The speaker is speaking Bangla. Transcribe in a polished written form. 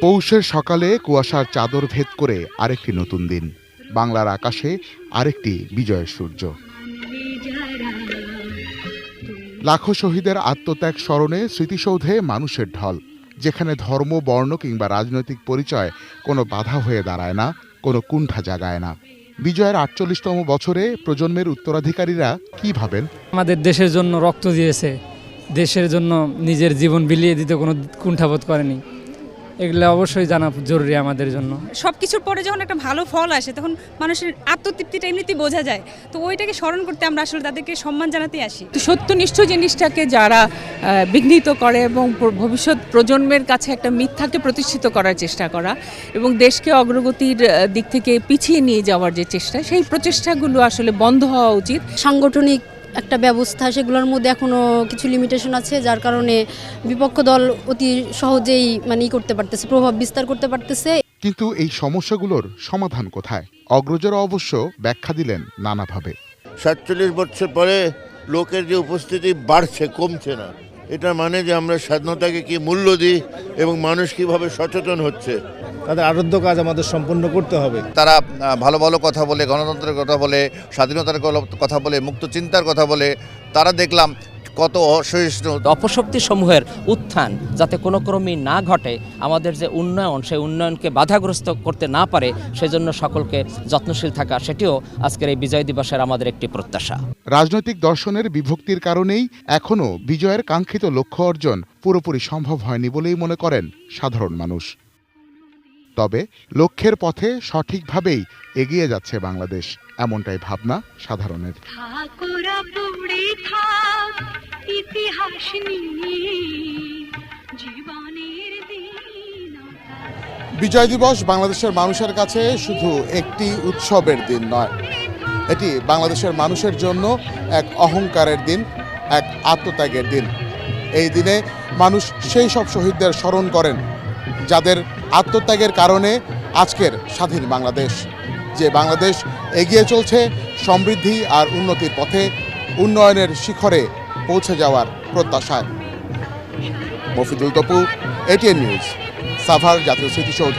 পৌষের সকালে কুয়াশার চাদর ভেদ করে আরেকটি নতুন দিন, বাংলার আকাশে আরেকটি বিজয়ের সূর্য। লাখো শহীদের আত্মত্যাগ স্মরণে স্মৃতিসৌধে মানুষের ঢল, যেখানে ধর্ম, বর্ণ কিংবা রাজনৈতিক পরিচয় কোনো বাধা হয়ে দাঁড়ায় না, কোনো কুণ্ঠা জাগায় না। বিজয়ের ৪৮তম বছরে প্রজন্মের উত্তরাধিকারীরা কি ভাবেন? আমাদের দেশের জন্য রক্ত দিয়েছে, দেশের জন্য নিজের জীবন বিলিয়ে দিতে কোনো কুণ্ঠাবোধ করেনি। এগুলো অবশ্যই জানা জরুরি আমাদের জন্য। সব কিছুর পরে যখন একটা ভালো ফল আসে তখন মানুষের আত্মতৃপ্তিটা এমনিতেই বোঝা যায়। তো ওইটাকে স্মরণ করতে আমরা আসলে তাদেরকে সম্মান জানাতে আসি। তো সত্যনিষ্ঠ জিনিসটাকে যারা বিঘ্নিত করে এবং ভবিষ্যৎ প্রজন্মের কাছে একটা মিথ্যাকে প্রতিষ্ঠিত করার চেষ্টা করা এবং দেশকে অগ্রগতির দিক থেকে পিছিয়ে নিয়ে যাওয়ার যে চেষ্টা, সেই প্রচেষ্টাগুলো আসলে বন্ধ হওয়া উচিত। সাংগঠনিক একটা ব্যবস্থা, সেগুলোর মধ্যে এখনো কিছু লিমিটেশন আছে, যার কারণে বিপক্ষ দল অতি সহজেই করতে পারতেছে, প্রভাব বিস্তার করতে পারতেছে। কিন্তু এই সমস্যাগুলোর সমাধান কোথায়? অগ্রজরা অবশ্য ব্যাখ্যা দিলেন নানাভাবে। ৪৭ বছর পরে লোকের যে উপস্থিতি বাড়ছে, কমছে না। এটা মানে যে আমরা স্বাধীনতাকে কি মূল্য দিই এবং মানুষ কিভাবে সচেতন হচ্ছে। তাদের আরাধ্য কাজ আমাদের সম্পন্ন করতে হবে। তারা ভালো ভালো কথা বলে, গণতন্ত্রের কথা বলে, স্বাধীনতার কথা বলে, মুক্ত চিন্তার কথা বলে। তারা দেখলাম কত অসহিষ্ণু। অপশক্তি সমূহের উত্থান যাতে কোনো ক্রমেই না ঘটে, আমাদের যে উন্নয়ন, সেই উন্নয়নকে বাধাগ্রস্ত করতে না পারে, সেজন্য সকলকে যত্নশীল থাকা, সেটিও আজকের এই বিজয় দিবসের আমাদের একটি প্রত্যাশা। রাজনৈতিক দর্শনের বিভক্তির কারণেই এখনও বিজয়ের কাঙ্ক্ষিত লক্ষ্য অর্জন পুরোপুরি সম্ভব হয়নি বলেই মনে করেন সাধারণ মানুষ। তবে লক্ষ্যের পথে সঠিকভাবেই এগিয়ে যাচ্ছে বাংলাদেশ, এমনটাই ভাবনা সাধারণের। বিজয় দিবস বাংলাদেশের মানুষের কাছে শুধু একটি উৎসবের দিন নয়, এটি বাংলাদেশের মানুষের জন্য এক অহংকারের দিন, এক আত্মত্যাগের দিন। এই দিনে মানুষ সেই সব শহীদদের স্মরণ করেন যাদের আত্মত্যাগের কারণে আজকের স্বাধীন বাংলাদেশ, যে বাংলাদেশ এগিয়ে চলছে সমৃদ্ধি আর উন্নতির পথে, উন্নয়নের শিখরে পৌঁছে যাওয়ার প্রত্যাশায়। মফিদুল তপু, এটিএন নিউজ, সাভার জাতীয় স্মৃতিসৌধ।